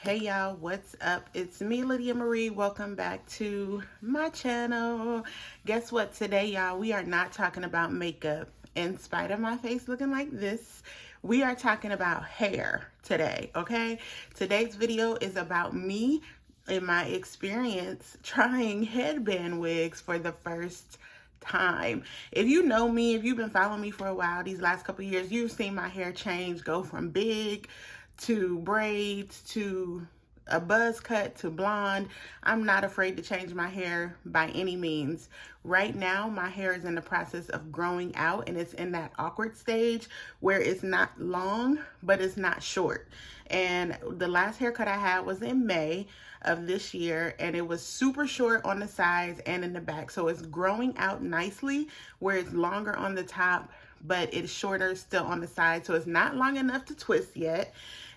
Hey y'all, what's up? It's me, Lydia Marie. Welcome back to my channel. Guess what? Today, y'all, we are not talking about makeup. In spite of my face looking like this, we are talking about hair today, okay? Today's video is about me and my experience trying headband wigs for the first time. If you know me, if you've been following me for a while, these last couple of years, you've seen my hair change, go from big to braids to a buzz cut to blonde. I'm not afraid to change my hair by any means. Right now, my hair is in the process of growing out, and it's in that awkward stage where it's not long, but it's not short. And the last haircut I had was in May of this year, and it was super short on the sides and in the back. So it's growing out nicely where it's longer on the top, but it's shorter still on the side. So it's not long enough to twist yet.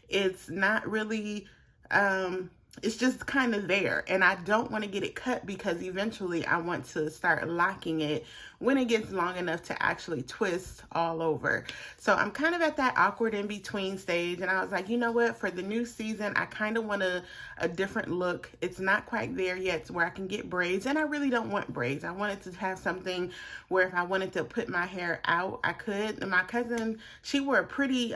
It's not really, it's just kind of there. And I don't want to get it cut because eventually I want to start locking it when it gets long enough to actually twist all over. So I'm kind of at that awkward in between stage. And I was like, you know what, for the new season, I kind of want a different look. It's not quite there yet to where I can get braids. And I really don't want braids. I wanted to have something where if I wanted to put my hair out, I could. And my cousin, she wore a pretty,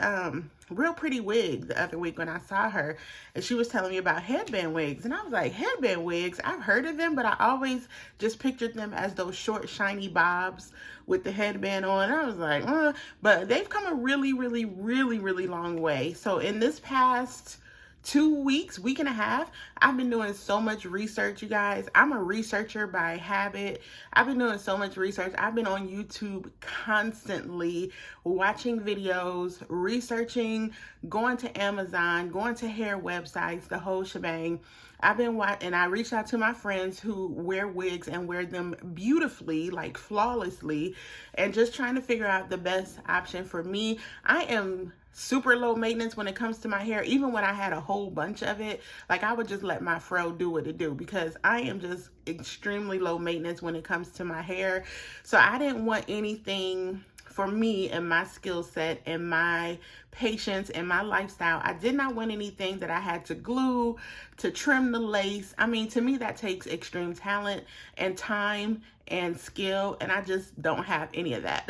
real pretty wig the other week when I saw her, and she was telling me about headband wigs, and I was like, headband wigs, I've heard of them, but I always just pictured them as those short shiny bobs with the headband on. And I was like, but they've come a really long way. So in this past 2 weeks, week and a half, I've been doing so much research, you guys. I'm a researcher by habit. I've been doing so much research. I've been on YouTube constantly watching videos, researching, going to Amazon, going to hair websites, the whole shebang. I've been watching, and I reached out to my friends who wear wigs and wear them beautifully, like flawlessly, and just trying to figure out the best option for me. I am super low maintenance when it comes to my hair. Even when I had a whole bunch of it, like I would just let my fro do what it do because I am just extremely low maintenance when it comes to my hair. So I didn't want anything for me and my skill set and my patience and my lifestyle. I did not want anything that I had to glue, to trim the lace. I mean, to me, that takes extreme talent and time and skill, and I just don't have any of that.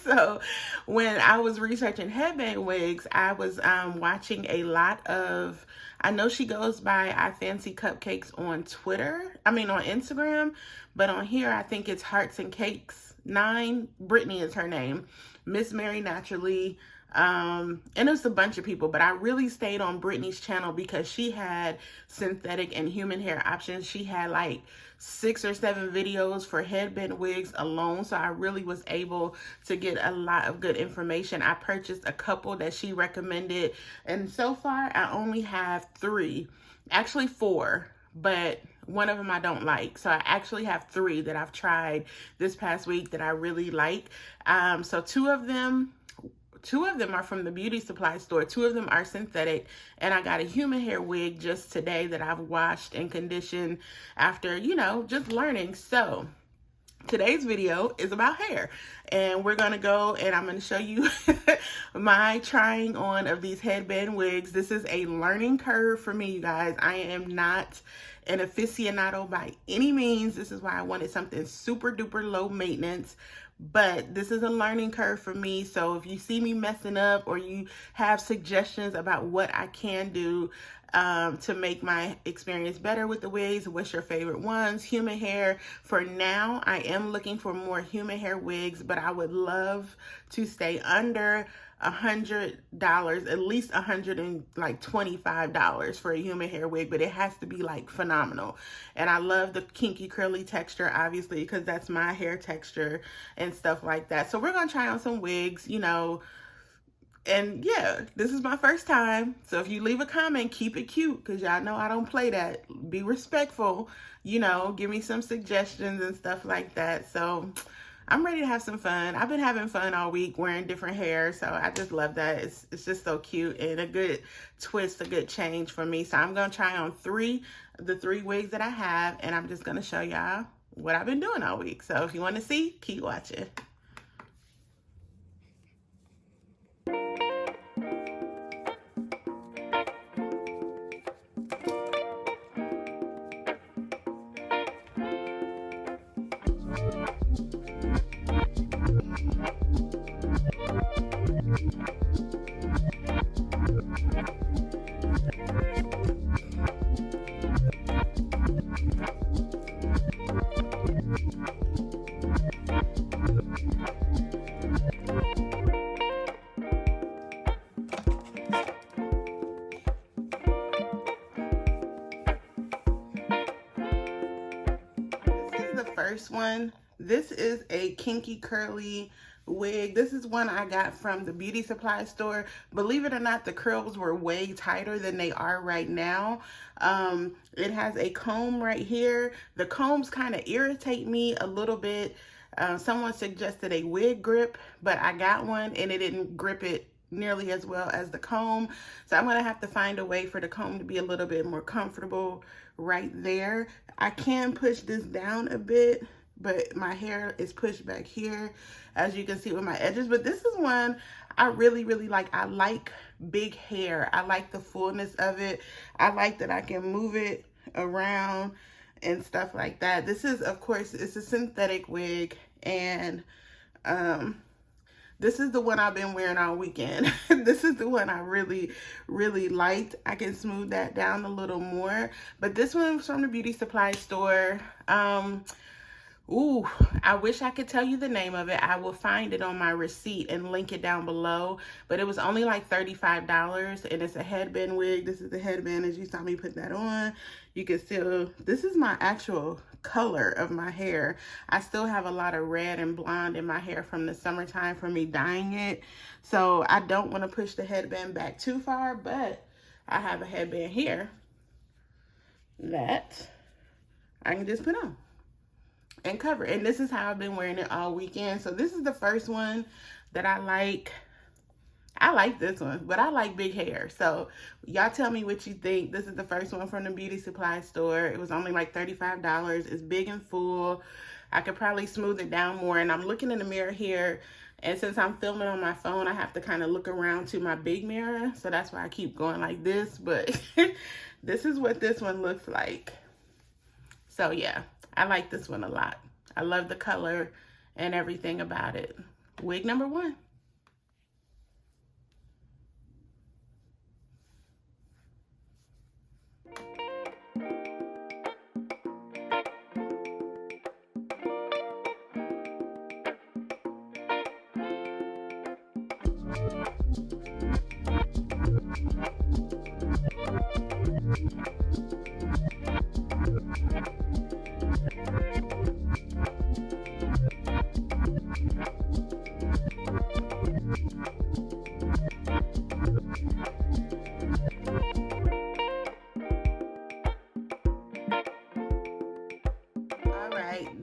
So when I was researching headband wigs, I was watching a lot of, I know she goes by I Fancy Cupcakes on on Instagram, but on here, I think it's Hearts and Cakes 9. Brittany is her name. Miss Mary Naturally. And it's a bunch of people, but I really stayed on Brittany's channel because she had synthetic and human hair options. She had like 6 or 7 videos for headband wigs alone. So I really was able to get a lot of good information. I purchased a couple that she recommended, and so far I only have 3, actually 4, but one of them I don't like. So I actually have 3 that I've tried this past week that I really like. So two of them are from the beauty supply store. 2 of them are synthetic. And I got a human hair wig just today that I've washed and conditioned after, just learning. So today's video is about hair. And we're going to go and I'm going to show you my trying on of these headband wigs. This is a learning curve for me, you guys. I am not an aficionado by any means. This is why I wanted something super duper low maintenance. But this is a learning curve for me. So if you see me messing up or you have suggestions about what I can do to make my experience better with the wigs, what's your favorite ones? Human hair. For now, I am looking for more human hair wigs, but I would love to stay under $100, at least $125 for a human hair wig, but it has to be like phenomenal. And I love the kinky curly texture, obviously, because that's my hair texture and stuff like that. So we're gonna try on some wigs, and yeah, this is my first time. So if you leave a comment, keep it cute, because y'all know I don't play that. Be respectful, give me some suggestions and stuff like that. So I'm ready to have some fun. I've been having fun all week wearing different hair, so I just love that. It's just so cute and a good twist, a good change for me. So I'm going to try on the 3 wigs that I have, and I'm just going to show y'all what I've been doing all week. So if you want to see, keep watching. first one. This is a Kinky Curly Wig. This is one I got from the beauty supply store. Believe it or not, the curls were way tighter than they are right now. It has a comb right here. The combs kind of irritate me a little bit. Someone suggested a wig grip, but I got one and it didn't grip it nearly as well as the comb. So I'm gonna have to find a way for the comb to be a little bit more comfortable right there. I can push this down a bit, but my hair is pushed back here, as you can see with my edges. But this is one I really like. I like big hair. I like the fullness of it. I like that I can move it around and stuff like that. This is, of course, it's a synthetic wig, and this is the one I've been wearing all weekend. This is the one I really liked. I can smooth that down a little more. But this one was from the beauty supply store. Ooh, I wish I could tell you the name of it. I will find it on my receipt and link it down below. But it was only like $35, and it's a headband wig. This is the headband as you saw me put that on. You can still, this is my actual color of my hair. I still have a lot of red and blonde in my hair from the summertime from me dyeing it. So I don't want to push the headband back too far, but I have a headband here that I can just put on and cover. And this is how I've been wearing it all weekend. So this is the first one that I like. I like this one, but I like big hair. So y'all tell me what you think. This is the first one from the beauty supply store. It was only like $35. It's big and full. I could probably smooth it down more. And I'm looking in the mirror here, and since I'm filming on my phone, I have to kind of look around to my big mirror. So that's why I keep going like this. But this is what this one looks like. So yeah, I like this one a lot. I love the color and everything about it. Wig number one.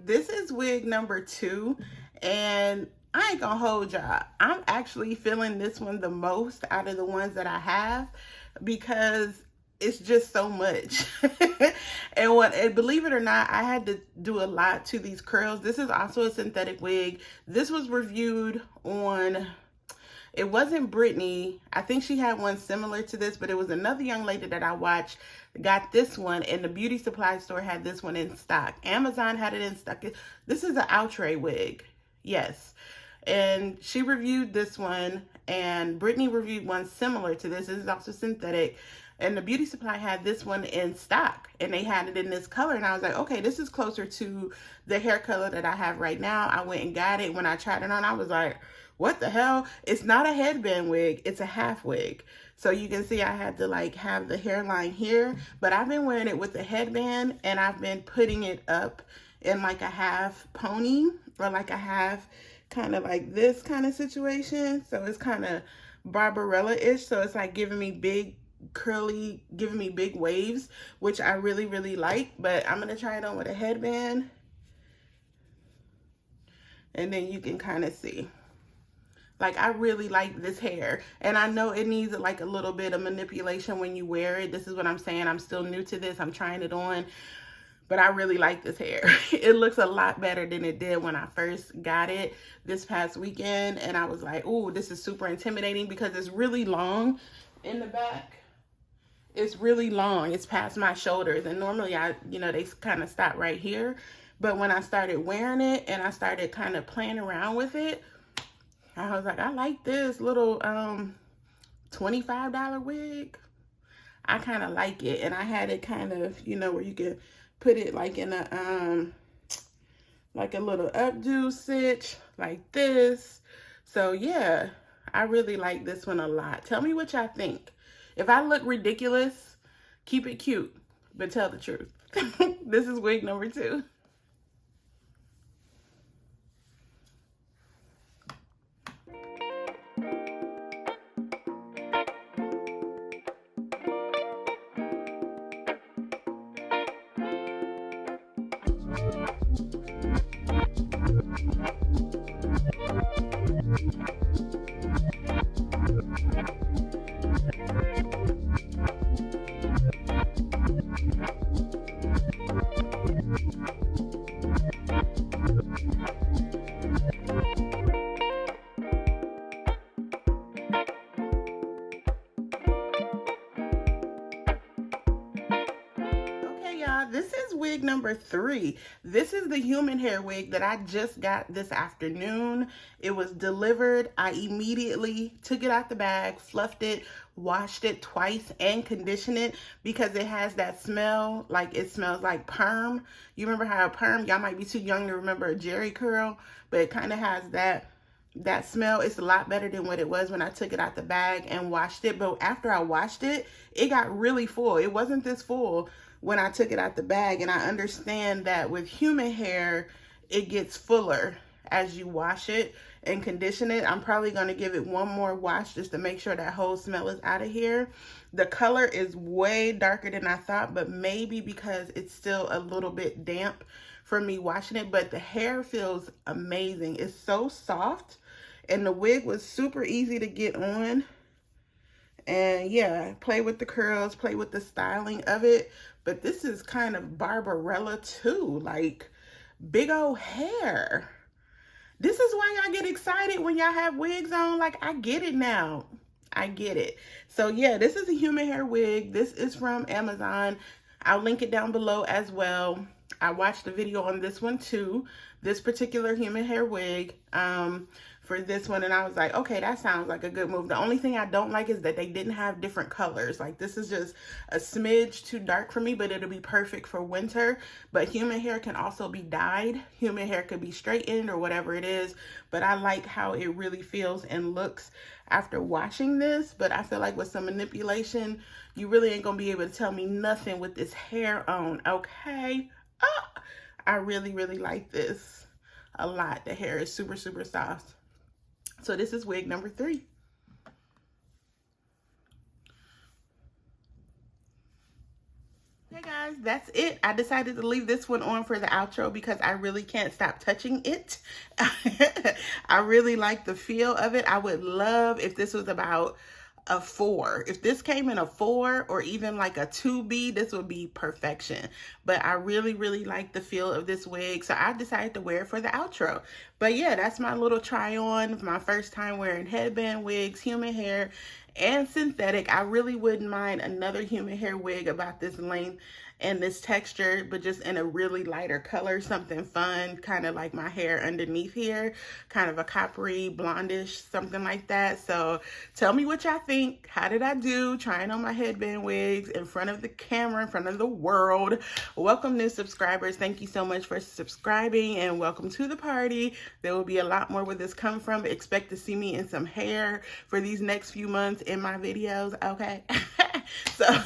This is wig number two, and I ain't gonna hold y'all. I'm actually feeling this one the most out of the ones that I have because it's just so much. And believe it or not, I had to do a lot to these curls. This is also a synthetic wig. This was reviewed on, it wasn't Brittany. I think she had one similar to this, but it was another young lady that I watched got this one, and the beauty supply store had this one in stock. Amazon had it in stock. This is an Outre wig. Yes. And she reviewed this one, and Brittany reviewed one similar to this. This is also synthetic. And the beauty supply had this one in stock, and they had it in this color. And I was like, okay, this is closer to the hair color that I have right now. I went and got it. When I tried it on, I was like, what the hell? It's not a headband wig, it's a half wig. So you can see I had to like have the hairline here, but I've been wearing it with the headband, and I've been putting it up in like a half pony or like a half kind of like this kind of situation. So it's kind of Barbarella-ish. So it's like giving me big curly, giving me big waves, which I really like. But I'm gonna try it on with a headband, and then you can kind of see. Like, I really like this hair, and I know it needs like a little bit of manipulation when you wear it. This is what I'm saying. I'm still new to this. I'm trying it on, but I really like this hair. It looks a lot better than it did when I first got it this past weekend, and I was like, ooh, this is super intimidating because it's really long in the back. It's really long. It's past my shoulders, and normally they kind of stop right here. But when I started wearing it and I started kind of playing around with it, I was like, I like this little $25 wig. I kind of like it. And I had it kind of, where you can put it like in a like a little updo stitch like this. So yeah, I really like this one a lot. Tell me what y'all think. If I look ridiculous, keep it cute, but tell the truth. This is wig number two. y'all, this is wig number 3. This is the human hair wig that I just got this afternoon. It was delivered. I immediately took it out the bag, fluffed it, washed it twice, and conditioned it because it has that smell, like it smells like perm. You remember how a perm, y'all might be too young to remember a Jerry curl, but it kind of has that smell. It's a lot better than what it was when I took it out the bag and washed it. But after I washed it, it got really full. It wasn't this full when I took it out the bag. And I understand that with human hair, it gets fuller as you wash it and condition it. I'm probably going to give it one more wash just to make sure that whole smell is out of here. The color is way darker than I thought, but maybe because it's still a little bit damp for me washing it. But the hair feels amazing. It's so soft. And the wig was super easy to get on. And yeah, play with the curls, play with the styling of it. But this is kind of Barbarella too, like big old hair. This is why y'all get excited when y'all have wigs on. Like, I get it now. I get it. So yeah, this is a human hair wig. This is from Amazon. I'll link it down below as well. I watched a video on this one too, this particular human hair wig for this one, and I was like, okay, that sounds like a good move. The only thing I don't like is that they didn't have different colors. Like, this is just a smidge too dark for me, but it'll be perfect for winter. But human hair can also be dyed. Human hair could be straightened or whatever it is, but I like how it really feels and looks after washing this. But I feel like with some manipulation, you really ain't gonna be able to tell me nothing with this hair on, okay? Oh, I really, really like this a lot. The hair is super, super soft. So this is wig number 3. Hey guys, that's it. I decided to leave this one on for the outro because I really can't stop touching it. I really like the feel of it. I would love if this was about a 4. If this came in a 4 or even like a 2B, this would be perfection. But I really, really like the feel of this wig, so I decided to wear it for the outro. But yeah, that's my little try on, my first time wearing headband wigs, human hair, and synthetic. I really wouldn't mind another human hair wig about this length and this texture, but just in a really lighter color, something fun, kind of like my hair underneath here, kind of a coppery, blondish, something like that. So tell me what y'all think. How did I do trying on my headband wigs in front of the camera, in front of the world? Welcome new subscribers. Thank you so much for subscribing and welcome to the party. There will be a lot more where this comes from. Expect to see me in some hair for these next few months in my videos, okay? So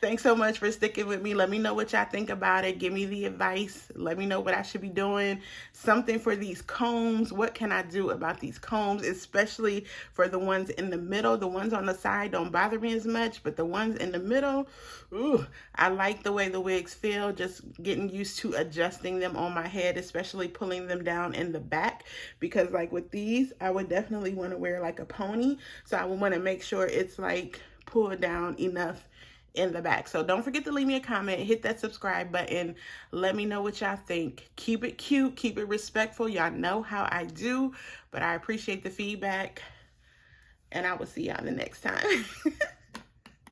thanks so much for sticking with me. Let me know what y'all think about it. Give me the advice. Let me know what I should be doing. Something for these combs. What can I do about these combs, especially for the ones in the middle? The ones on the side don't bother me as much, but the ones in the middle, ooh, I like the way the wigs feel. Just getting used to adjusting them on my head, especially pulling them down in the back, because like with these, I would definitely want to wear like a pony. So I would want to make sure it's like pulled down enough in the back. So don't forget to leave me a comment, hit that subscribe button, let me know what y'all think. Keep it cute, keep it respectful. Y'all know how I do, but I appreciate the feedback, and I will see y'all the next time.